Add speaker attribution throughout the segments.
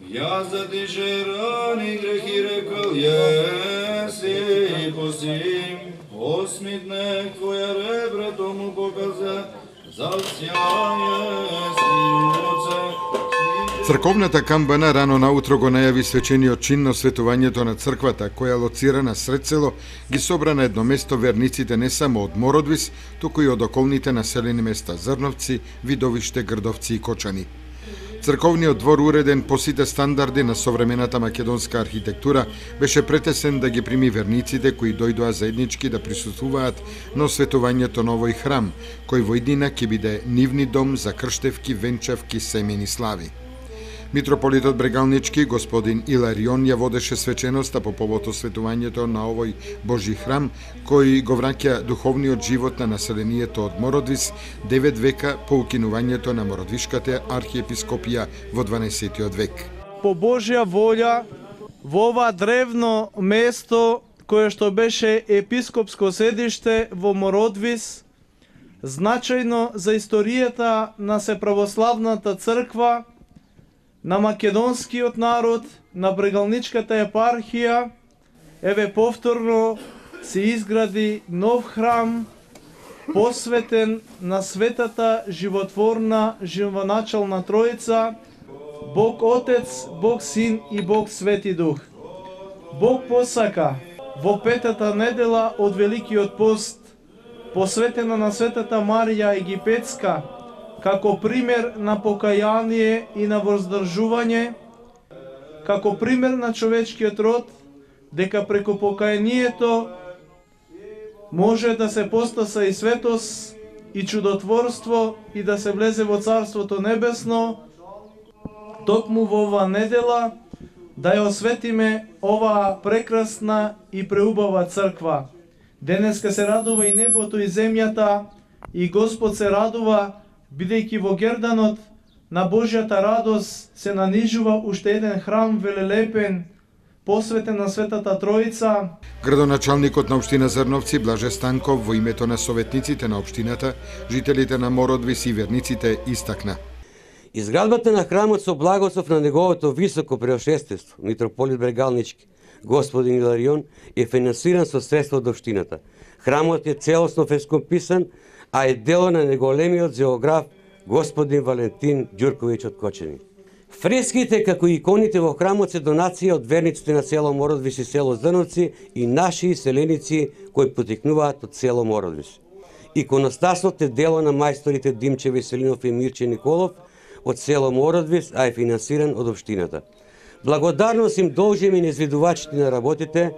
Speaker 1: Ja za ti žerani grehi rekao jesi i posim, osmitne tvoja rebra tomu pokaza, za sjanje sinoce.
Speaker 2: Црковната камбана рано наутро го најави свечениот чин на осветувањето на црквата, која лоцирана сред село, ги собра на едно место верниците не само од Мородвис, туку и од околните населени места Зрновци, Видовиште, Грдовци и Кочани. Црковниот двор, уреден по сите стандарди на современата македонска архитектура, беше претесен да ги прими верниците кои дојдоа заеднички да присуствуваат на осветувањето на овој храм, кој во иднина ќе биде нивни дом за крштевки, венчавки, семени слави. Митрополитот Брегалнички, господин Иларион, ја водеше свеченоста по повод осветувањето на овој Божи храм, кој го враќа духовниот живот на населението од Мородвис 9 века по укинувањето на Мородвишката архиепископија во 12 век.
Speaker 3: По Божја волја, во ова древно место, кое што беше епископско седиште во Мородвис, значајно за историјата на Сеправославната црква, на македонскиот народ, на Брегалничката епархија, еве повторно се изгради нов храм, посветен на светата животворна живоначална Троица, Бог Отец, Бог Син и Бог Свети Дух. Бог посака во петата недела од Великиот пост, посветена на светата Марија Египетска, како пример на покаяние и на воздржување, како пример на човечкиот род, дека преку покаянието може да се постаса и светост, и чудотворство, и да се влезе во Царството Небесно, токму во оваа недела да ја осветиме оваа прекрасна и преубава црква. Денеска се радува и небото и земјата, и Господ се радува, бидејќи во герданот на Божјата радост се нанижува уште еден храм велелепен, посветен на Светата Троица.
Speaker 2: Градоначалникот на општина Зрновци Блаже Станков во името на советниците на општината, жителите на Мородвис и верниците истакна:
Speaker 4: изградбата на храмот со благослов на неговото високо преошествество, митрополит Брегалнички, господин Иларион, е финансиран со средства од општината. Храмот е целосно фрескописан, а е дело на неголемиот зеограф господин Валентин Ѓурковиќ од Кочани. Фреските, како и иконите во храмот, се донација од верниците на село Мородвис и село Зрновци и наши селеници кои потекнуваат од село Мородвис. Иконостасот е дело на мајсторите Димче Веселинов и Мирче Николов од село Мородвис, а е финансиран од општината. Благодарност им должиме на изведувачите на работите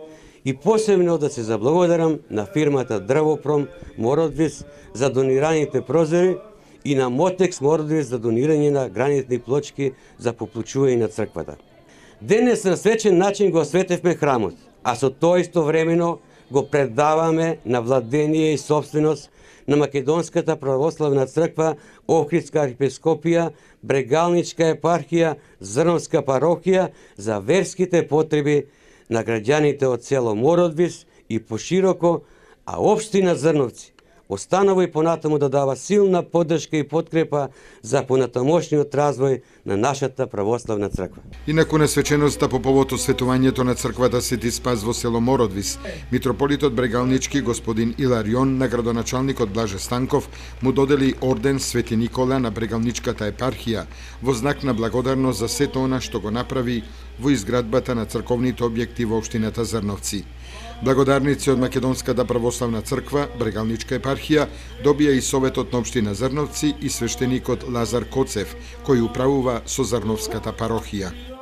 Speaker 4: и посебно да се заблагодарам на фирмата Дрвопром Мородвис за донираните прозори и на Мотекс Мородвис за донирање на гранитни плочки за поплучување на црквата. Денес на свечен начин го осветевме храмот, а со тоа истовремено го предаваме на владение и собственост на Македонската православна црква, Охридска архиепископија, Брегалничка епархија, Зрновска парохија за верските потреби на граѓаните од село Мородвис и пошироко, а општина Зрновци останува и понатаму да дава силна поддршка и подкрепа за понатамошниот развој на нашата православна црква.
Speaker 2: Инаку на свеченоста по повод осветувањето на црквата Свети Спас во село Мородвис, митрополитот Брегалнички господин Иларион на градоначалникот Блаже Станков му додели орден Свети Никола на Брегалничката епархија во знак на благодарност за сето она што го направи во изградбата на црковните објекти во општината Зрновци. Благодарници од Македонската православна црква, Брегалничка епархија, добија и советот на општина Зрновци и свештеникот Лазар Коцев, кој управува со Зрновската парохија.